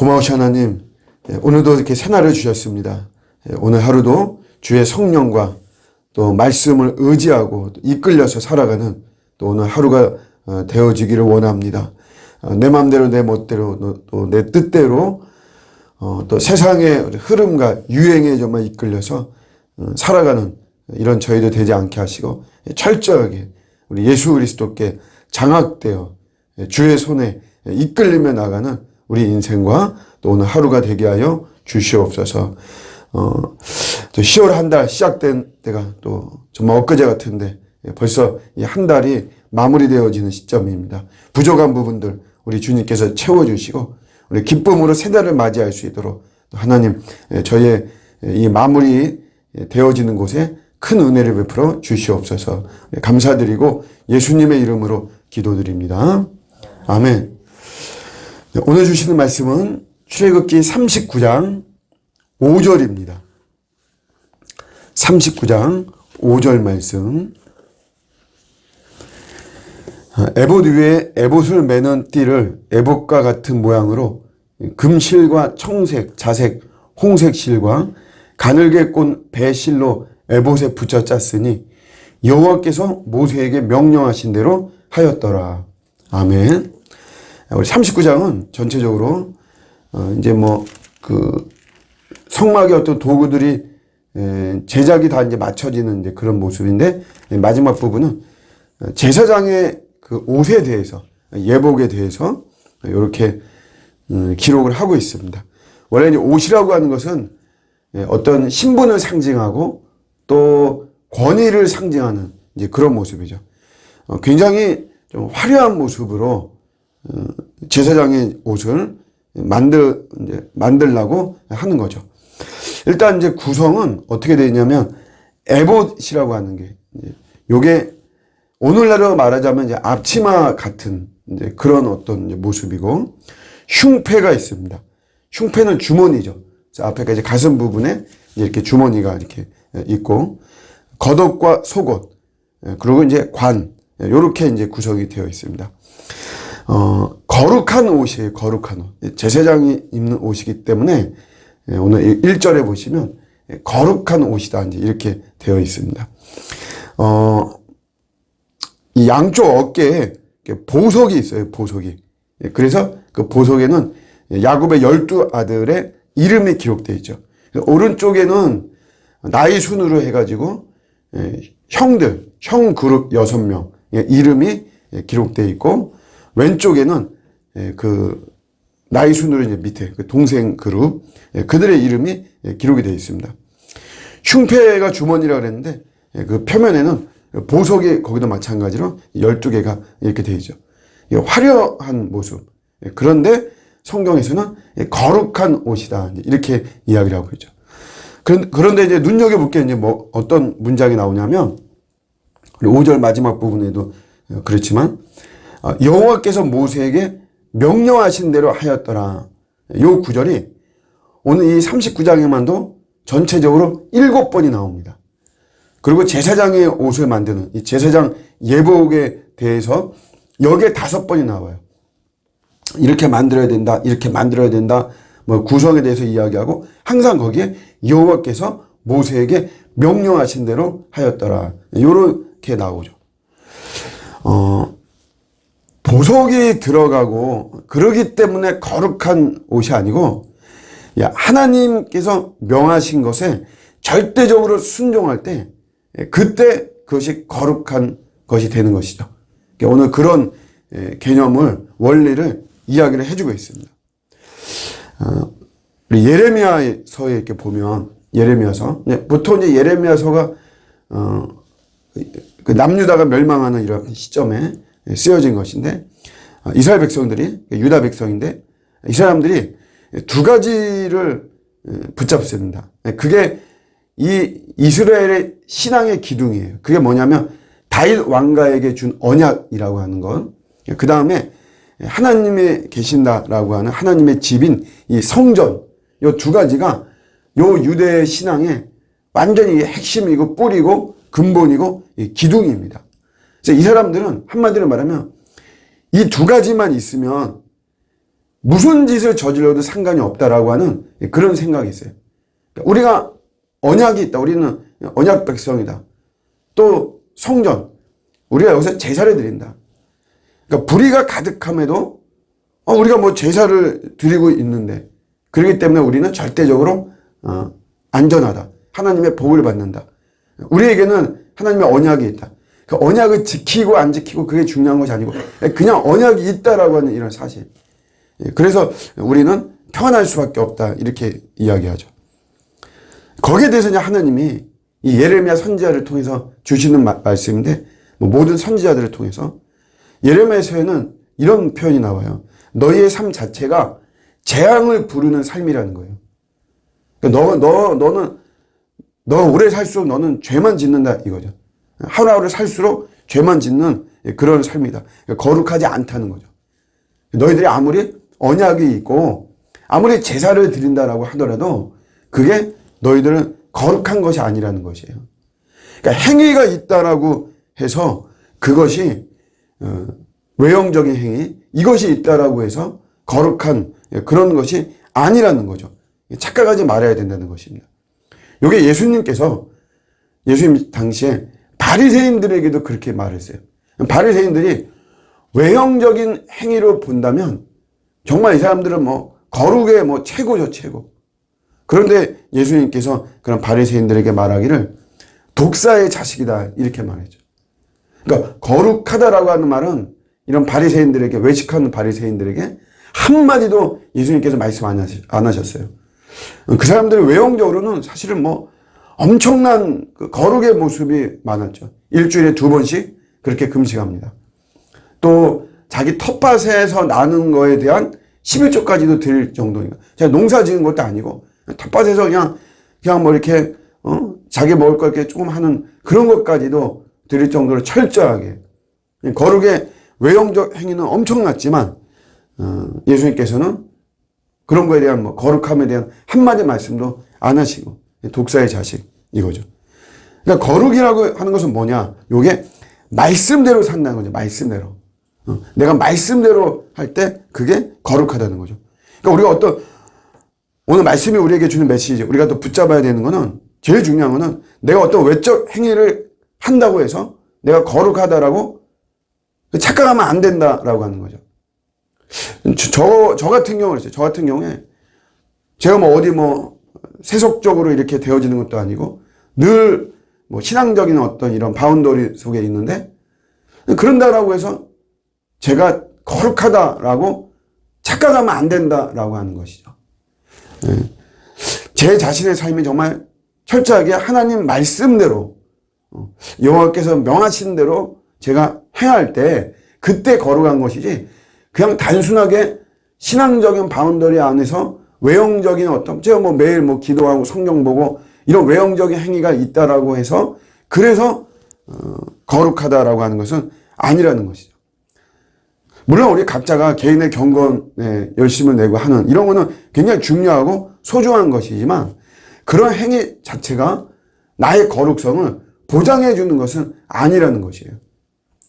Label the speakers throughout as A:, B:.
A: 고마우신 하나님, 오늘도 이렇게 새날을 주셨습니다. 오늘 하루도 주의 성령과 또 말씀을 의지하고 이끌려서 살아가는 또 오늘 하루가 되어지기를 원합니다. 내 마음대로 내 멋대로 또 내 뜻대로 또 세상의 흐름과 유행에 정말 이끌려서 살아가는 이런 저희도 되지 않게 하시고 철저하게 우리 예수 그리스도께 장악되어 주의 손에 이끌리며 나가는 우리 인생과 또 오늘 하루가 되게 하여 주시옵소서. 또 10월 한 달 시작된 때가 또 정말 엊그제 같은데 벌써 이 한 달이 마무리되어지는 시점입니다. 부족한 부분들 우리 주님께서 채워주시고 우리 기쁨으로 새 달을 맞이할 수 있도록 하나님 저희의 이 마무리 되어지는 곳에 큰 은혜를 베풀어 주시옵소서. 감사드리고 예수님의 이름으로 기도드립니다. 아멘. 오늘 주시는 말씀은 출애굽기 39장 5절입니다. 39장 5절 말씀. 에봇 위에 에봇을 매는 띠를 에봇과 같은 모양으로 금실과 청색, 자색, 홍색 실과 가늘게 꼰 배실로 에봇에 붙여 짰으니 여호와께서 모세에게 명령하신 대로 하였더라. 아멘. 우리 39장은 전체적으로 이제 성막의 어떤 도구들이 제작이 다 이제 맞춰지는 이제 그런 모습인데 마지막 부분은 제사장의 그 옷에 대해서 예복에 대해서 이렇게 기록을 하고 있습니다. 원래 이제 옷이라고 하는 것은 어떤 신분을 상징하고 또 권위를 상징하는 이제 그런 모습이죠. 굉장히 좀 화려한 모습으로 제사장의 옷을 만들라고 하는 거죠. 일단 이제 구성은 어떻게 되어 있냐면 에봇이라고 하는 게 요게 오늘날로 말하자면 이제 앞치마 같은 이제 그런 어떤 이제 모습이고 흉패가 있습니다. 흉패는 주머니죠. 앞에 이제 가슴 부분에 이렇게 주머니가 이렇게 있고 겉옷과 속옷 그리고 이제 관 요렇게 이제 구성이 되어 있습니다. 거룩한 옷이에요. 거룩한 옷. 제사장이 입는 옷이기 때문에 오늘 1절에 보시면 거룩한 옷이다 이제 이렇게 되어 있습니다. 이 양쪽 어깨에 보석이 있어요. 보석이. 그래서 그 보석에는 야곱의 12아들의 이름이 기록되어 있죠. 오른쪽에는 나이 순으로 해가지고 형들, 형 그룹 6명 이름이 기록되어 있고 왼쪽에는 그 나이 순으로 이제 밑에 그 동생 그룹 그들의 이름이 기록이 되어 있습니다. 흉패가 주머니라고 그랬는데 그 표면에는 보석이 거기도 마찬가지로 12개가 이렇게 되어 있죠. 화려한 모습. 그런데 성경에서는 거룩한 옷이다. 이렇게 이야기를 하고 있죠. 그런데 이제 눈여겨볼 게 이제 어떤 문장이 나오냐면 5절 마지막 부분에도 그렇지만 여호와께서 모세에게 명령하신 대로 하였더라. 요 구절이 오늘 이 39장에만도 전체적으로 7번이 나옵니다. 그리고 제사장의 옷을 만드는 이 제사장 예복에 대해서 여기에 5번이 나와요. 이렇게 만들어야 된다. 이렇게 만들어야 된다. 구성에 대해서 이야기하고 항상 거기에 여호와께서 모세에게 명령하신 대로 하였더라. 요렇게 나오죠. 보석이 들어가고 그러기 때문에 거룩한 옷이 아니고 하나님께서 명하신 것에 절대적으로 순종할 때 그때 그것이 거룩한 것이 되는 것이죠. 오늘 그런 개념을 원리를 이야기를 해주고 있습니다. 우리 예레미야서에 이렇게 보면 예레미야서 보통 이제 예레미야서가 그 남유다가 멸망하는 이런 시점에 쓰여진 것인데 이스라엘 백성들이 유다 백성인데 이 사람들이 두 가지를 붙잡습니다. 그게 이 이스라엘의 신앙의 기둥이에요. 그게 뭐냐면 다윗 왕가에게 준 언약이라고 하는 것. 그 다음에 하나님이 계신다라고 하는 하나님의 집인 이 성전. 요 두 가지가 요 유대의 신앙의 완전히 핵심이고 뿌리고 근본이고 기둥입니다. 그래서 이 사람들은 한마디로 말하면 이 두 가지만 있으면 무슨 짓을 저질러도 상관이 없다라고 하는 그런 생각이 있어요. 우리가 언약이 있다. 우리는 언약 백성이다. 또 성전. 우리가 여기서 제사를 드린다. 그러니까 불의가 가득함에도 우리가 뭐 제사를 드리고 있는데 그렇기 때문에 우리는 절대적으로 안전하다. 하나님의 복을 받는다. 우리에게는 하나님의 언약이 있다. 그 언약을 지키고 안 지키고 그게 중요한 것이 아니고 그냥 언약이 있다라고 하는 이런 사실. 그래서 우리는 평안할 수밖에 없다. 이렇게 이야기하죠. 거기에 대해서 이제 하나님이 이 예레미야 선지자를 통해서 주시는 말씀인데 모든 선지자들을 통해서 예레미야서에는 이런 표현이 나와요. 너희의 삶 자체가 재앙을 부르는 삶이라는 거예요. 그러니까 너 오래 살수록 너는 죄만 짓는다 이거죠. 하루하루 살수록 죄만 짓는 그런 삶이다. 그러니까 거룩하지 않다는 거죠. 너희들이 아무리 언약이 있고 아무리 제사를 드린다라고 하더라도 그게 너희들은 거룩한 것이 아니라는 것이에요. 그러니까 행위가 있다라고 해서 그것이 외형적인 행위 이것이 있다라고 해서 거룩한 그런 것이 아니라는 거죠. 착각하지 말아야 된다는 것입니다. 이게 예수님 당시에 바리새인들에게도 그렇게 말했어요. 바리새인들이 외형적인 행위로 본다면 정말 이 사람들은 뭐 거룩의 뭐 최고죠, 최고. 그런데 예수님께서 그런 바리새인들에게 말하기를 독사의 자식이다 이렇게 말했죠. 그러니까 거룩하다라고 하는 말은 이런 바리새인들에게 외식하는 바리새인들에게 한마디도 예수님께서 말씀 안 하셨어요. 그 사람들이 외형적으로는 사실은 뭐 엄청난 그 거룩의 모습이 많았죠. 일주일에 2번씩 그렇게 금식합니다. 또 자기 텃밭에서 나는 거에 대한 11조까지도 드릴 정도니까. 제가 농사 지은 것도 아니고 텃밭에서 그냥 뭐 이렇게 자기 먹을 거 이렇게 조금 하는 그런 것까지도 드릴 정도로 철저하게 거룩의 외형적 행위는 엄청났지만 예수님께서는 그런 거에 대한 뭐 거룩함에 대한 한마디 말씀도 안 하시고 독사의 자식 이거죠. 그러니까 거룩이라고 하는 것은 뭐냐? 요게 말씀대로 산다는 거죠. 말씀대로. 내가 말씀대로 할 때 그게 거룩하다는 거죠. 그러니까 우리가 오늘 말씀이 우리에게 주는 메시지 우리가 또 붙잡아야 되는 거는 제일 중요한 거는 내가 어떤 외적 행위를 한다고 해서 내가 거룩하다라고 착각하면 안 된다라고 하는 거죠. 저 같은 경우는 있어요. 저 같은 경우에 제가 뭐 어디 뭐 세속적으로 이렇게 되어지는 것도 아니고 늘 뭐 신앙적인 어떤 이런 바운더리 속에 있는데 그런다라고 해서 제가 거룩하다라고 착각하면 안 된다라고 하는 것이죠. 제 자신의 삶이 정말 철저하게 하나님 말씀대로 여호와께서 명하신 대로 제가 행할 때 그때 거룩한 것이지 그냥 단순하게 신앙적인 바운더리 안에서 외형적인 어떤 제가 뭐 매일 뭐 기도하고 성경 보고 이런 외형적인 행위가 있다라고 해서 그래서 거룩하다라고 하는 것은 아니라는 것이죠. 물론 우리 각자가 개인의 경건에 열심을 내고 하는 이런 거는 굉장히 중요하고 소중한 것이지만 그런 행위 자체가 나의 거룩성을 보장해 주는 것은 아니라는 것이에요.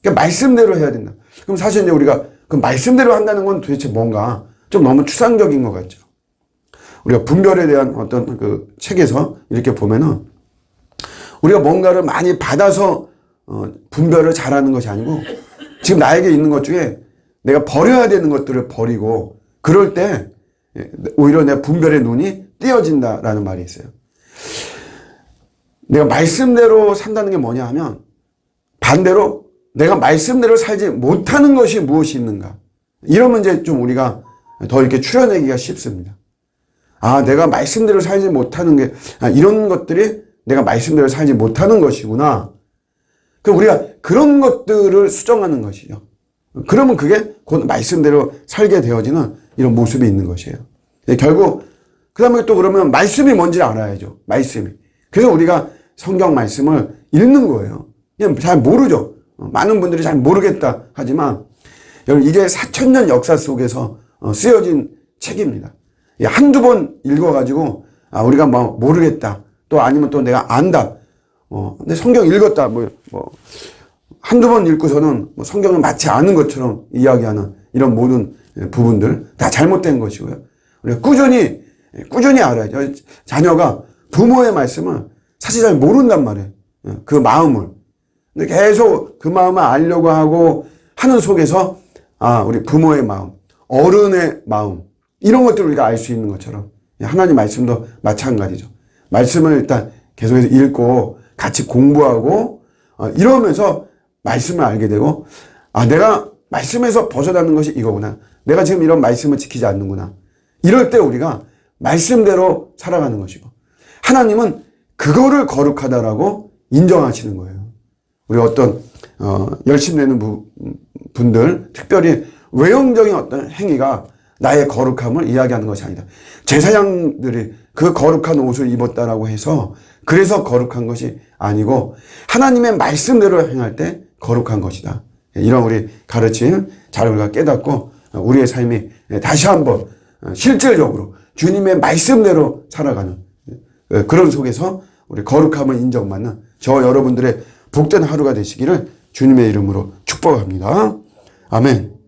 A: 그러니까 말씀대로 해야 된다. 그럼 사실 이제 우리가 그 말씀대로 한다는 건 도대체 뭔가 좀 너무 추상적인 것 같죠. 우리가 분별에 대한 어떤 그 책에서 이렇게 보면은 우리가 뭔가를 많이 받아서 분별을 잘하는 것이 아니고 지금 나에게 있는 것 중에 내가 버려야 되는 것들을 버리고 그럴 때 오히려 내 분별의 눈이 띄어진다라는 말이 있어요. 내가 말씀대로 산다는 게 뭐냐 하면 반대로 내가 말씀대로 살지 못하는 것이 무엇이 있는가. 이러면 이제 좀 우리가 더 이렇게 추려내기가 쉽습니다. 아, 내가 말씀대로 살지 못하는 게, 이런 것들이 내가 말씀대로 살지 못하는 것이구나. 그럼 우리가 그런 것들을 수정하는 것이죠. 그러면 그게 곧 말씀대로 살게 되어지는 이런 모습이 있는 것이에요. 결국, 그 다음에 또 그러면 말씀이 뭔지를 알아야죠. 말씀이. 그래서 우리가 성경 말씀을 읽는 거예요. 그냥 잘 모르죠. 많은 분들이 잘 모르겠다 하지만, 여러분, 이게 4,000년 역사 속에서 쓰여진 책입니다. 한두 번 읽어가지고, 우리가 뭐 모르겠다. 또 아니면 또 내가 안다. 근데 성경 읽었다. 한두 번 읽고서는 성경을 마치 아는 것처럼 이야기하는 이런 모든 부분들 다 잘못된 것이고요. 우리가 꾸준히 알아야죠. 자녀가 부모의 말씀을 사실 잘 모른단 말이에요. 그 마음을. 근데 계속 그 마음을 알려고 하고 하는 속에서 우리 부모의 마음, 어른의 마음, 이런 것들을 우리가 알 수 있는 것처럼 하나님 말씀도 마찬가지죠. 말씀을 일단 계속해서 읽고 같이 공부하고 이러면서 말씀을 알게 되고 내가 말씀에서 벗어나는 것이 이거구나. 내가 지금 이런 말씀을 지키지 않는구나. 이럴 때 우리가 말씀대로 살아가는 것이고 하나님은 그거를 거룩하다라고 인정하시는 거예요. 우리 어떤 열심 내는 분들 특별히 외형적인 어떤 행위가 나의 거룩함을 이야기하는 것이 아니다. 제사장들이 그 거룩한 옷을 입었다라고 해서 그래서 거룩한 것이 아니고 하나님의 말씀대로 행할 때 거룩한 것이다. 이런 우리 가르침 잘 우리가 깨닫고 우리의 삶이 다시 한번 실질적으로 주님의 말씀대로 살아가는 그런 속에서 우리 거룩함을 인정받는 저 여러분들의 복된 하루가 되시기를 주님의 이름으로 축복합니다. 아멘.